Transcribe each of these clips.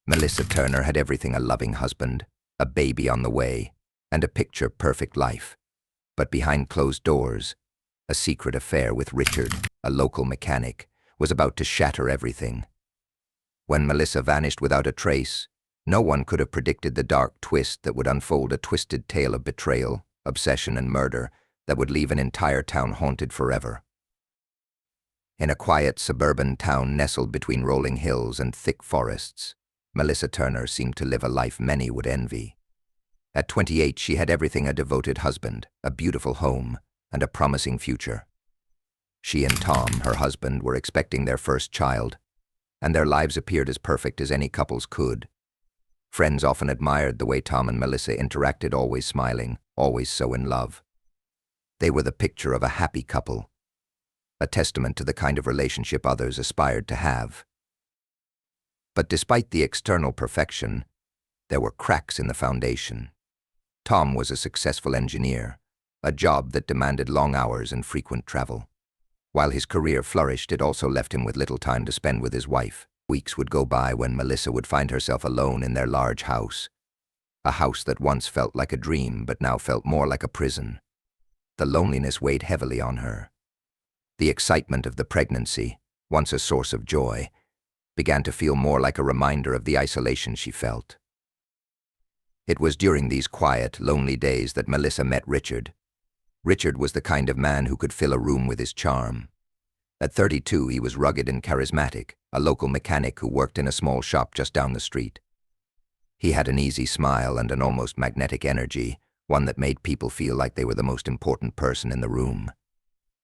Melissa Turner had everything: a loving husband, a baby on the way, and a picture-perfect life. But behind closed doors, a secret affair with Richard, a local mechanic, was about to shatter everything. When Melissa vanished without a trace, no one could have predicted the dark twist that would unfold: a twisted tale of betrayal, obsession, and murder that would leave an entire town haunted forever. In a quiet suburban town nestled between rolling hills and thick forests, Melissa Turner seemed to live a life many would envy. At 28, she had everything: a devoted husband, a beautiful home, and a promising future. She and Tom, her husband, were expecting their first child, and their lives appeared as perfect as any couples could. Friends often admired the way Tom and Melissa interacted, always smiling, always so in love. They were the picture of a happy couple, a testament to the kind of relationship others aspired to have. But despite the external perfection, there were cracks in the foundation. Tom was a successful engineer, a job that demanded long hours and frequent travel. While his career flourished, it also left him with little time to spend with his wife. Weeks would go by when Melissa would find herself alone in their large house, a house that once felt like a dream but now felt more like a prison. The loneliness weighed heavily on her. The excitement of the pregnancy, once a source of joy, began to feel more like a reminder of the isolation she felt. It was during these quiet, lonely days that Melissa met Richard. Richard was the kind of man who could fill a room with his charm. At 32, he was rugged and charismatic, a local mechanic who worked in a small shop just down the street. He had an easy smile and an almost magnetic energy, one that made people feel like they were the most important person in the room.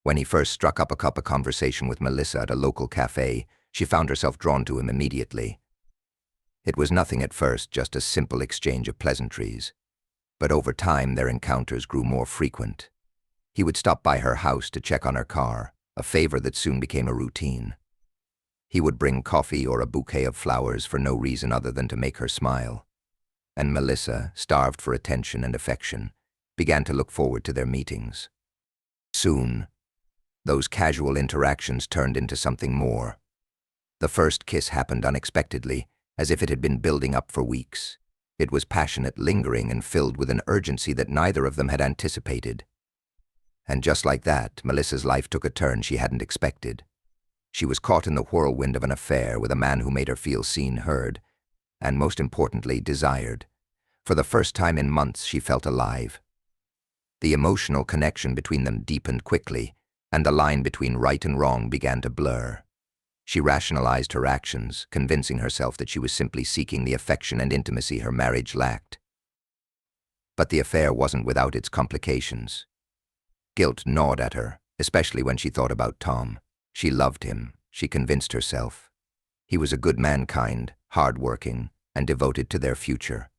When he first struck up a cup of conversation with Melissa at a local cafe, she found herself drawn to him immediately. It was nothing at first, just a simple exchange of pleasantries. But over time, their encounters grew more frequent. He would stop by her house to check on her car, a favor that soon became a routine. He would bring coffee or a bouquet of flowers for no reason other than to make her smile. And Melissa, starved for attention and affection, began to look forward to their meetings. Soon, those casual interactions turned into something more. The first kiss happened unexpectedly, as if it had been building up for weeks. It was passionate, lingering, and filled with an urgency that neither of them had anticipated. And just like that, Melissa's life took a turn she hadn't expected. She was caught in the whirlwind of an affair with a man who made her feel seen, heard, and most importantly, desired. For the first time in months, she felt alive. The emotional connection between them deepened quickly, and the line between right and wrong began to blur. She rationalized her actions, convincing herself that she was simply seeking the affection and intimacy her marriage lacked. But the affair wasn't without its complications. Guilt gnawed at her, especially when she thought about Tom. She loved him, she convinced herself. He was a good mankind, hard-working, and devoted to their future.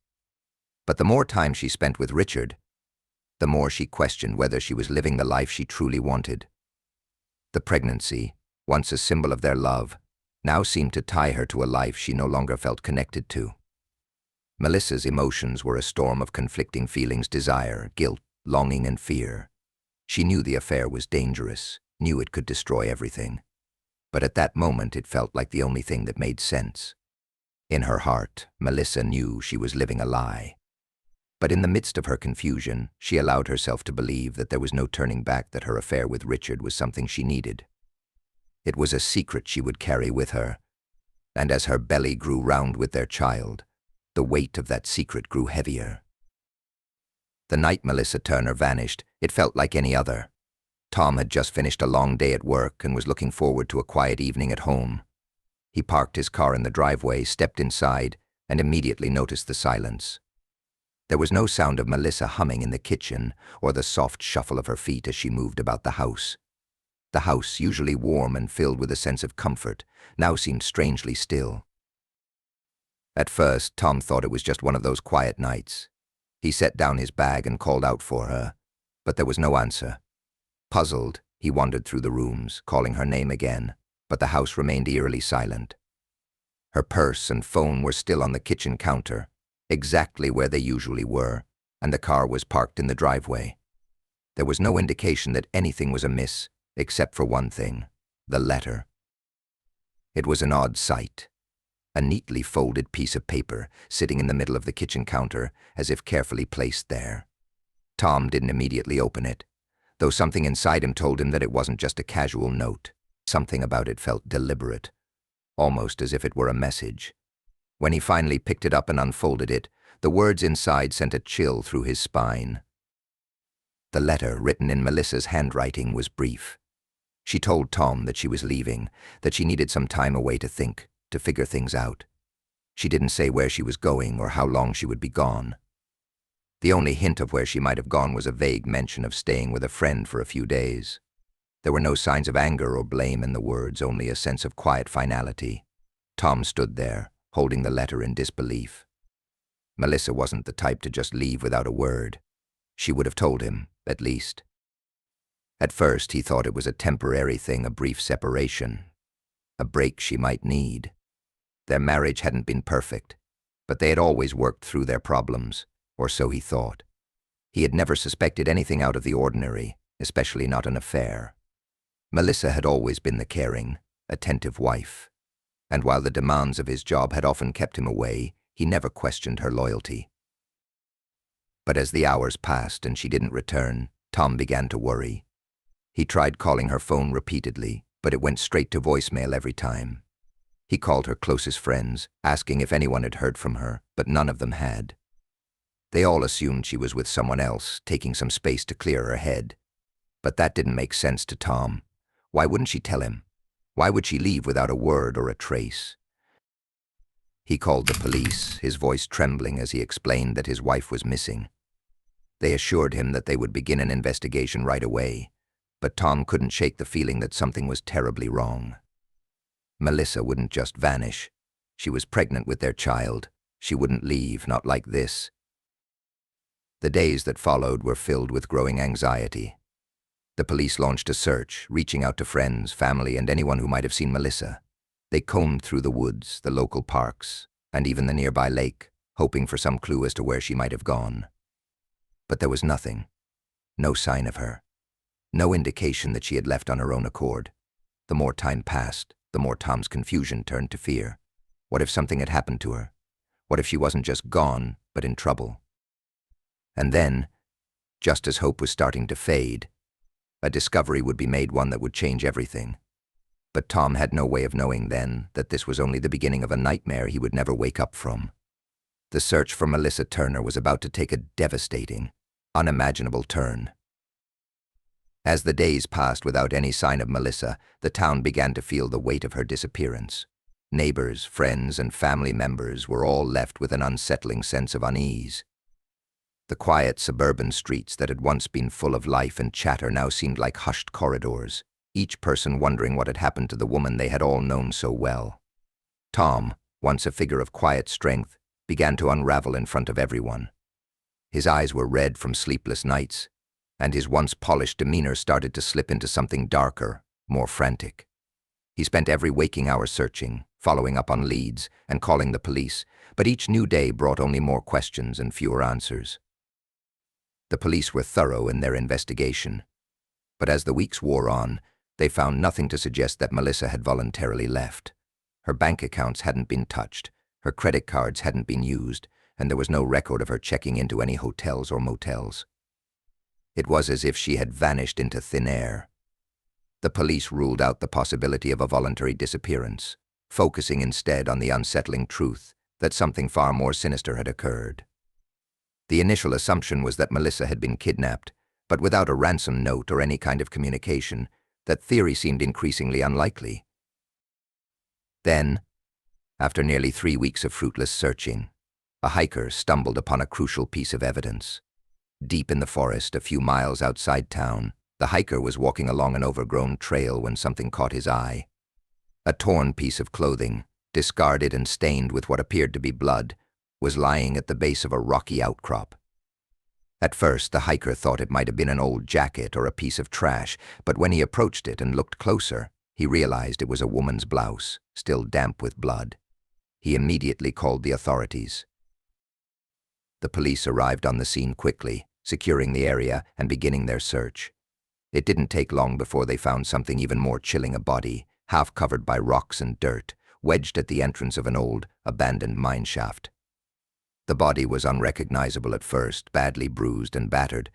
But the more time she spent with Richard, the more she questioned whether she was living the life she truly wanted. The pregnancy, once a symbol of their love, now seemed to tie her to a life she no longer felt connected to. Melissa's emotions were a storm of conflicting feelings: desire, guilt, longing, and fear. She knew the affair was dangerous, knew it could destroy everything. But at that moment, it felt like the only thing that made sense. In her heart, Melissa knew she was living a lie. But in the midst of her confusion, she allowed herself to believe that there was no turning back, that her affair with Richard was something she needed. It was a secret she would carry with her, and as her belly grew round with their child, the weight of that secret grew heavier. The night Melissa Turner vanished, it felt like any other. Tom had just finished a long day at work and was looking forward to a quiet evening at home. He parked his car in the driveway, stepped inside, and immediately noticed the silence. There was no sound of Melissa humming in the kitchen or the soft shuffle of her feet as she moved about the house. The house, usually warm and filled with a sense of comfort, now seemed strangely still. At first, Tom thought it was just one of those quiet nights. He set down his bag and called out for her, but there was no answer. Puzzled, he wandered through the rooms, calling her name again, but the house remained eerily silent. Her purse and phone were still on the kitchen counter, exactly where they usually were, and the car was parked in the driveway. There was no indication that anything was amiss, except for one thing: the letter. It was an odd sight. a neatly folded piece of paper sitting in the middle of the kitchen counter, as if carefully placed there. Tom didn't immediately open it, though something inside him told him that it wasn't just a casual note. Something about it felt deliberate, almost as if it were a message. When he finally picked it up and unfolded it, the words inside sent a chill through his spine. The letter, written in Melissa's handwriting, was brief. She told Tom that she was leaving, that she needed some time away to think, to figure things out. She didn't say where she was going or how long she would be gone. The only hint of where she might have gone was a vague mention of staying with a friend for a few days. There were no signs of anger or blame in the words, only a sense of quiet finality. Tom stood there, holding the letter in disbelief. Melissa wasn't the type to just leave without a word. She would have told him, at least. At first, he thought it was a temporary thing, a brief separation, a break she might need. Their marriage hadn't been perfect, but they had always worked through their problems, or so he thought. He had never suspected anything out of the ordinary, especially not an affair. Melissa had always been the caring, attentive wife, and while the demands of his job had often kept him away, he never questioned her loyalty. But as the hours passed and she didn't return, Tom began to worry. He tried calling her phone repeatedly, but it went straight to voicemail every time. He called her closest friends, asking if anyone had heard from her, but none of them had. They all assumed she was with someone else, taking some space to clear her head. But that didn't make sense to Tom. Why wouldn't she tell him? Why would she leave without a word or a trace? He called the police, his voice trembling as he explained that his wife was missing. They assured him that they would begin an investigation right away, but Tom couldn't shake the feeling that something was terribly wrong. Melissa wouldn't just vanish. She was pregnant with their child. She wouldn't leave, not like this. The days that followed were filled with growing anxiety. The police launched a search, reaching out to friends, family, and anyone who might have seen Melissa. They combed through the woods, the local parks, and even the nearby lake, hoping for some clue as to where she might have gone. But there was nothing. No sign of her. No indication that she had left on her own accord. The more time passed, the more Tom's confusion turned to fear. What if something had happened to her? What if she wasn't just gone, but in trouble? And then, just as hope was starting to fade, a discovery would be made, one that would change everything. But Tom had no way of knowing then that this was only the beginning of a nightmare he would never wake up from. The search for Melissa Turner was about to take a devastating, unimaginable turn. As the days passed without any sign of Melissa, the town began to feel the weight of her disappearance. Neighbors, friends, and family members were all left with an unsettling sense of unease. The quiet suburban streets that had once been full of life and chatter now seemed like hushed corridors, each person wondering what had happened to the woman they had all known so well. Tom, once a figure of quiet strength, began to unravel in front of everyone. His eyes were red from sleepless nights, and his once polished demeanor started to slip into something darker, more frantic. He spent every waking hour searching, following up on leads, and calling the police, but each new day brought only more questions and fewer answers. The police were thorough in their investigation, but as the weeks wore on, they found nothing to suggest that Melissa had voluntarily left. Her bank accounts hadn't been touched, her credit cards hadn't been used, and there was no record of her checking into any hotels or motels. It was as if she had vanished into thin air. The police ruled out the possibility of a voluntary disappearance, focusing instead on the unsettling truth that something far more sinister had occurred. The initial assumption was that Melissa had been kidnapped, but without a ransom note or any kind of communication, that theory seemed increasingly unlikely. Then, after nearly 3 weeks of fruitless searching, a hiker stumbled upon a crucial piece of evidence. Deep in the forest, a few miles outside town, the hiker was walking along an overgrown trail when something caught his eye. A torn piece of clothing, discarded and stained with what appeared to be blood, was lying at the base of a rocky outcrop. At first, the hiker thought it might have been an old jacket or a piece of trash, but when he approached it and looked closer, he realized it was a woman's blouse, still damp with blood. He immediately called the authorities. The police arrived on the scene quickly, securing the area and beginning their search. It didn't take long before they found something even more chilling: a body, half covered by rocks and dirt, wedged at the entrance of an old, abandoned mineshaft. The body was unrecognizable at first, badly bruised and battered,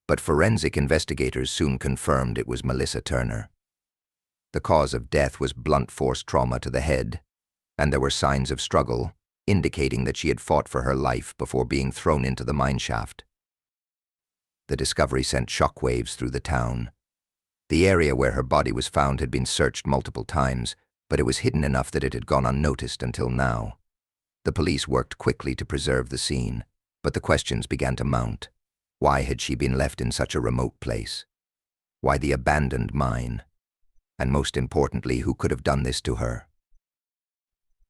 but forensic investigators soon confirmed it was Melissa Turner. The cause of death was blunt force trauma to the head, and there were signs of struggle, indicating that she had fought for her life before being thrown into the mineshaft. The discovery sent shockwaves through the town. The area where her body was found had been searched multiple times, but it was hidden enough that it had gone unnoticed until now. The police worked quickly to preserve the scene, but the questions began to mount. Why had she been left in such a remote place? Why the abandoned mine? And most importantly, who could have done this to her?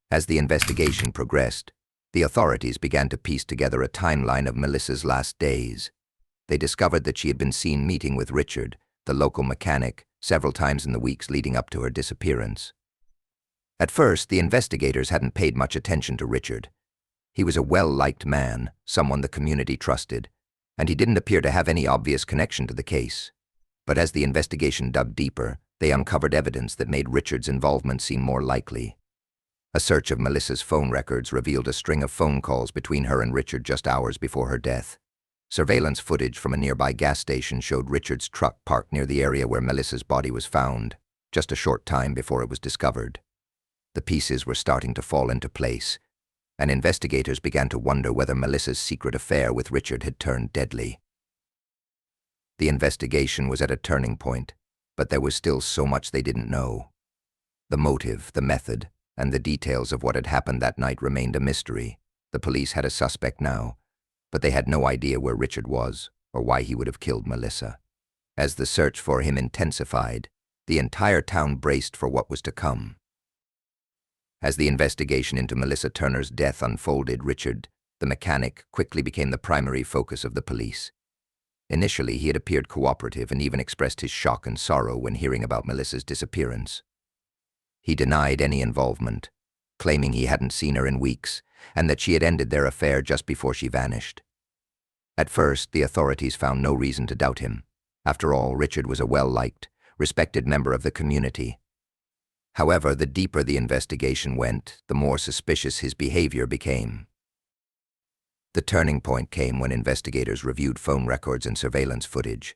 As the investigation progressed, the authorities began to piece together a timeline of Melissa's last days. They discovered that she had been seen meeting with Richard, the local mechanic, several times in the weeks leading up to her disappearance. At first, the investigators hadn't paid much attention to Richard. He was a well-liked man, someone the community trusted, and he didn't appear to have any obvious connection to the case. But as the investigation dug deeper, they uncovered evidence that made Richard's involvement seem more likely. A search of Melissa's phone records revealed a string of phone calls between her and Richard just hours before her death. Surveillance footage from a nearby gas station showed Richard's truck parked near the area where Melissa's body was found, just a short time before it was discovered. The pieces were starting to fall into place, and investigators began to wonder whether Melissa's secret affair with Richard had turned deadly. The investigation was at a turning point, but there was still so much they didn't know. The motive, the method, and the details of what had happened that night remained a mystery. The police had a suspect now, but they had no idea where Richard was or why he would have killed Melissa. As the search for him intensified, the entire town braced for what was to come. As the investigation into Melissa Turner's death unfolded, Richard, the mechanic, quickly became the primary focus of the police. Initially, he had appeared cooperative and even expressed his shock and sorrow when hearing about Melissa's disappearance. He denied any involvement, claiming he hadn't seen her in weeks and that she had ended their affair just before she vanished. At first, the authorities found no reason to doubt him. After all, Richard was a well-liked, respected member of the community. However, the deeper the investigation went, the more suspicious his behavior became. The turning point came when investigators reviewed phone records and surveillance footage.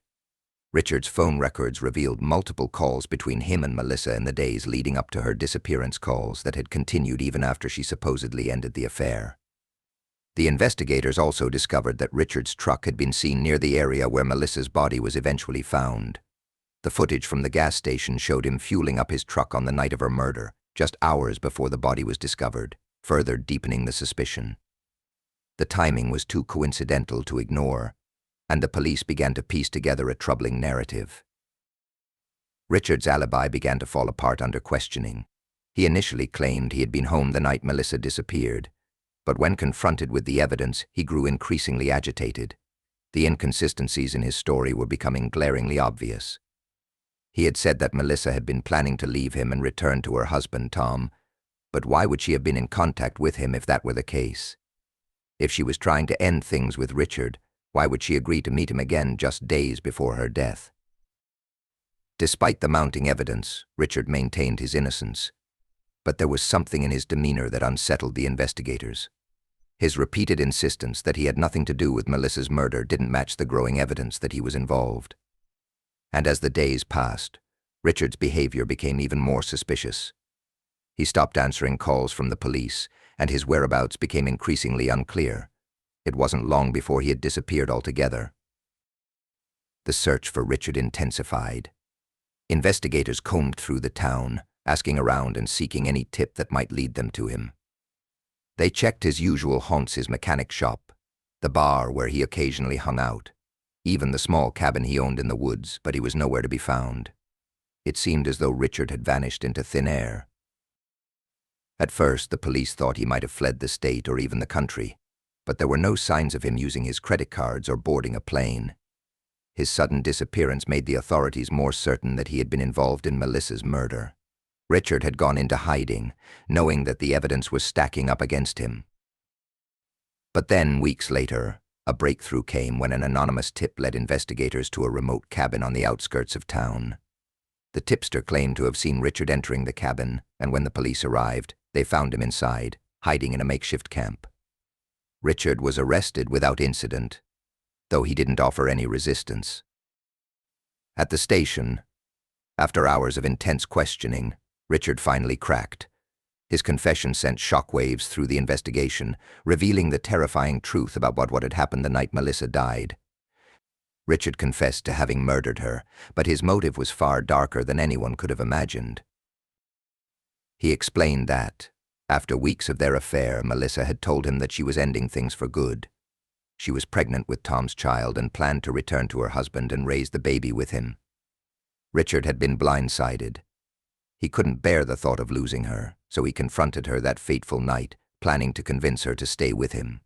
Richard's phone records revealed multiple calls between him and Melissa in the days leading up to her disappearance, calls that had continued even after she supposedly ended the affair. The investigators also discovered that Richard's truck had been seen near the area where Melissa's body was eventually found. The footage from the gas station showed him fueling up his truck on the night of her murder, just hours before the body was discovered, further deepening the suspicion. The timing was too coincidental to ignore, and the police began to piece together a troubling narrative. Richard's alibi began to fall apart under questioning. He initially claimed he had been home the night Melissa disappeared, but when confronted with the evidence, he grew increasingly agitated. The inconsistencies in his story were becoming glaringly obvious. He had said that Melissa had been planning to leave him and return to her husband, Tom, but why would she have been in contact with him if that were the case? If she was trying to end things with Richard, why would she agree to meet him again just days before her death? Despite the mounting evidence, Richard maintained his innocence, but there was something in his demeanor that unsettled the investigators. His repeated insistence that he had nothing to do with Melissa's murder didn't match the growing evidence that he was involved. And as the days passed, Richard's behavior became even more suspicious. He stopped answering calls from the police, and his whereabouts became increasingly unclear. It wasn't long before he had disappeared altogether. The search for Richard intensified. Investigators combed through the town, asking around and seeking any tip that might lead them to him. They checked his usual haunts, his mechanic shop, the bar where he occasionally hung out, even the small cabin he owned in the woods, but he was nowhere to be found. It seemed as though Richard had vanished into thin air. At first, the police thought he might have fled the state or even the country, but there were no signs of him using his credit cards or boarding a plane. His sudden disappearance made the authorities more certain that he had been involved in Melissa's murder. Richard had gone into hiding, knowing that the evidence was stacking up against him. But then, weeks later, a breakthrough came when an anonymous tip led investigators to a remote cabin on the outskirts of town. The tipster claimed to have seen Richard entering the cabin, and when the police arrived, They found him inside, hiding in a makeshift camp. Richard was arrested without incident, though he didn't offer any resistance. At the station, after hours of intense questioning, Richard finally cracked. His confession sent shockwaves through the investigation, revealing the terrifying truth about what had happened the night Melissa died. Richard confessed to having murdered her, but his motive was far darker than anyone could have imagined. He explained that, after weeks of their affair, Melissa had told him that she was ending things for good. She was pregnant with Tom's child and planned to return to her husband and raise the baby with him. Richard had been blindsided. He couldn't bear the thought of losing her, so he confronted her that fateful night, planning to convince her to stay with him.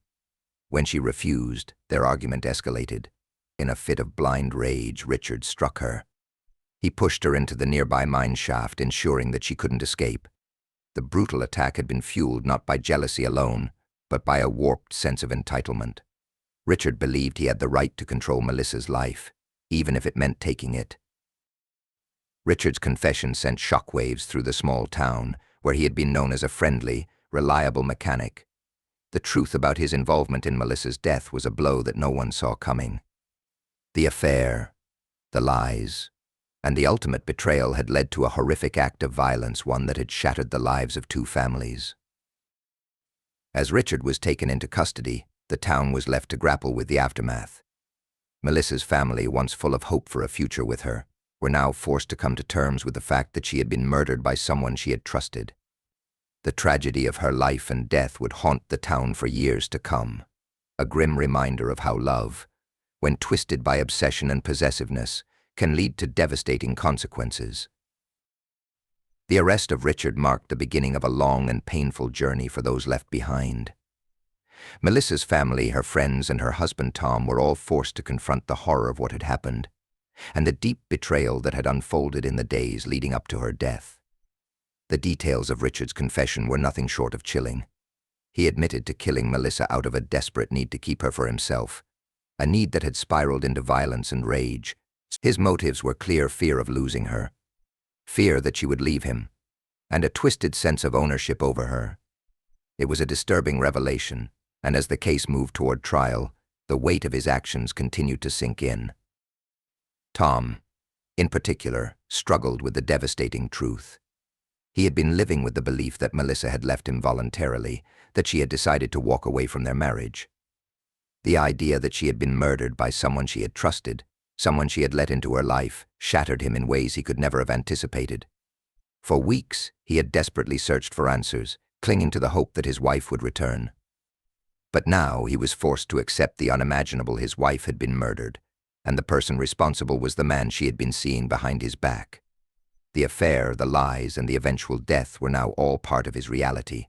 When she refused, their argument escalated. In a fit of blind rage, Richard struck her. He pushed her into the nearby mineshaft, ensuring that she couldn't escape. The brutal attack had been fueled not by jealousy alone, but by a warped sense of entitlement. Richard believed he had the right to control Melissa's life, even if it meant taking it. Richard's confession sent shockwaves through the small town, where he had been known as a friendly, reliable mechanic. The truth about his involvement in Melissa's death was a blow that no one saw coming. The affair, the lies, and the ultimate betrayal had led to a horrific act of violence, one that had shattered the lives of two families. As Richard was taken into custody, the town was left to grapple with the aftermath. Melissa's family, once full of hope for a future with her, were now forced to come to terms with the fact that she had been murdered by someone she had trusted. The tragedy of her life and death would haunt the town for years to come, a grim reminder of how love, when twisted by obsession and possessiveness, can lead to devastating consequences. The arrest of Richard marked the beginning of a long and painful journey for those left behind. Melissa's family, her friends, and her husband Tom were all forced to confront the horror of what had happened, and the deep betrayal that had unfolded in the days leading up to her death. The details of Richard's confession were nothing short of chilling. He admitted to killing Melissa out of a desperate need to keep her for himself, a need that had spiraled into violence and rage. His motives were clear: fear of losing her, fear that she would leave him, and a twisted sense of ownership over her. It was a disturbing revelation, and as the case moved toward trial, the weight of his actions continued to sink in. Tom, in particular, struggled with the devastating truth. He had been living with the belief that Melissa had left him voluntarily, that she had decided to walk away from their marriage. The idea that she had been murdered by someone she had trusted, someone she had let into her life, shattered him in ways he could never have anticipated. For weeks, he had desperately searched for answers, clinging to the hope that his wife would return. But now he was forced to accept the unimaginable: his wife had been murdered, and the person responsible was the man she had been seeing behind his back. The affair, the lies, and the eventual death were now all part of his reality.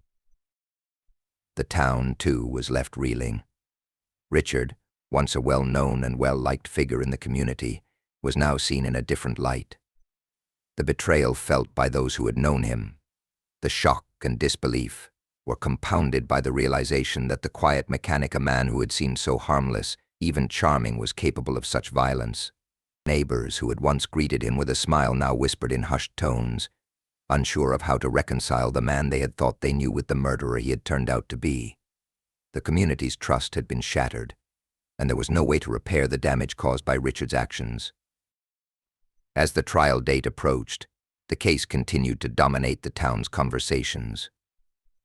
The town, too, was left reeling. Richard, once a well-known and well-liked figure in the community, was now seen in a different light. The betrayal felt by those who had known him, the shock and disbelief, were compounded by the realization that the quiet mechanic, a man who had seemed so harmless, even charming, was capable of such violence. Neighbors who had once greeted him with a smile now whispered in hushed tones, unsure of how to reconcile the man they had thought they knew with the murderer he had turned out to be. The community's trust had been shattered, and there was no way to repair the damage caused by Richard's actions. As the trial date approached, the case continued to dominate the town's conversations.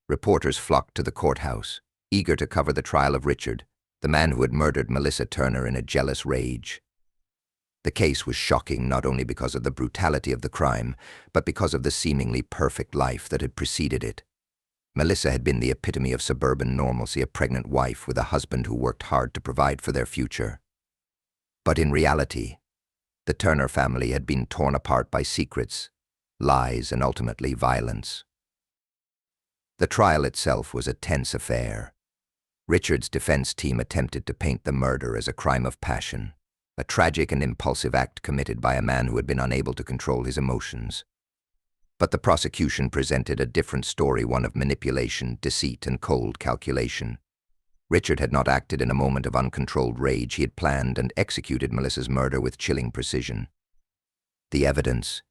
Reporters flocked to the courthouse, eager to cover the trial of Richard, the man who had murdered Melissa Turner in a jealous rage. The case was shocking not only because of the brutality of the crime, but because of the seemingly perfect life that had preceded it. Melissa had been the epitome of suburban normalcy, a pregnant wife with a husband who worked hard to provide for their future. But in reality, the Turner family had been torn apart by secrets, lies, and ultimately violence. The trial itself was a tense affair. Richard's defense team attempted to paint the murder as a crime of passion, a tragic and impulsive act committed by a man who had been unable to control his emotions. But the prosecution presented a different story, one of manipulation, deceit, and cold calculation. Richard had not acted in a moment of uncontrolled rage. He had planned and executed Melissa's murder with chilling precision. The evidence,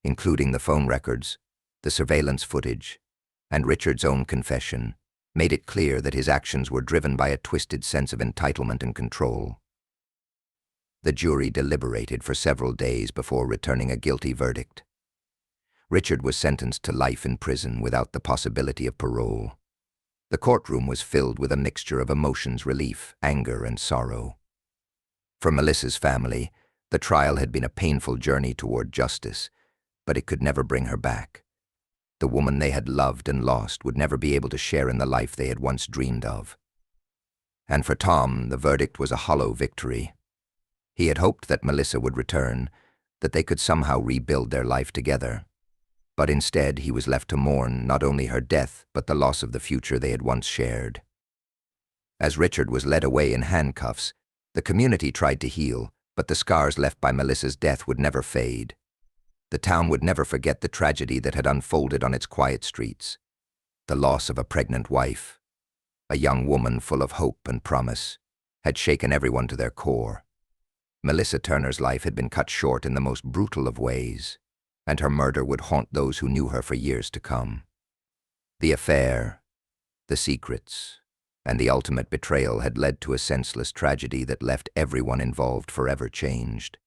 including the phone records, the surveillance footage, And Richard's own confession made it clear that his actions were driven by a twisted sense of entitlement and control. The jury deliberated for several days before returning a guilty verdict. Richard was sentenced to life in prison without the possibility of parole. The courtroom was filled with a mixture of emotions: relief, anger, and sorrow. For Melissa's family, the trial had been a painful journey toward justice, but it could never bring her back. The woman they had loved and lost would never be able to share in the life they had once dreamed of. And for Tom, the verdict was a hollow victory. He had hoped that Melissa would return, that they could somehow rebuild their life together. But instead, he was left to mourn not only her death, but the loss of the future they had once shared. As Richard was led away in handcuffs, the community tried to heal, but the scars left by Melissa's death would never fade. The town would never forget the tragedy that had unfolded on its quiet streets. The loss of a pregnant wife, a young woman full of hope and promise, had shaken everyone to their core. Melissa Turner's life had been cut short in the most brutal of ways, and her murder would haunt those who knew her for years to come. The affair, the secrets, and the ultimate betrayal had led to a senseless tragedy that left everyone involved forever changed.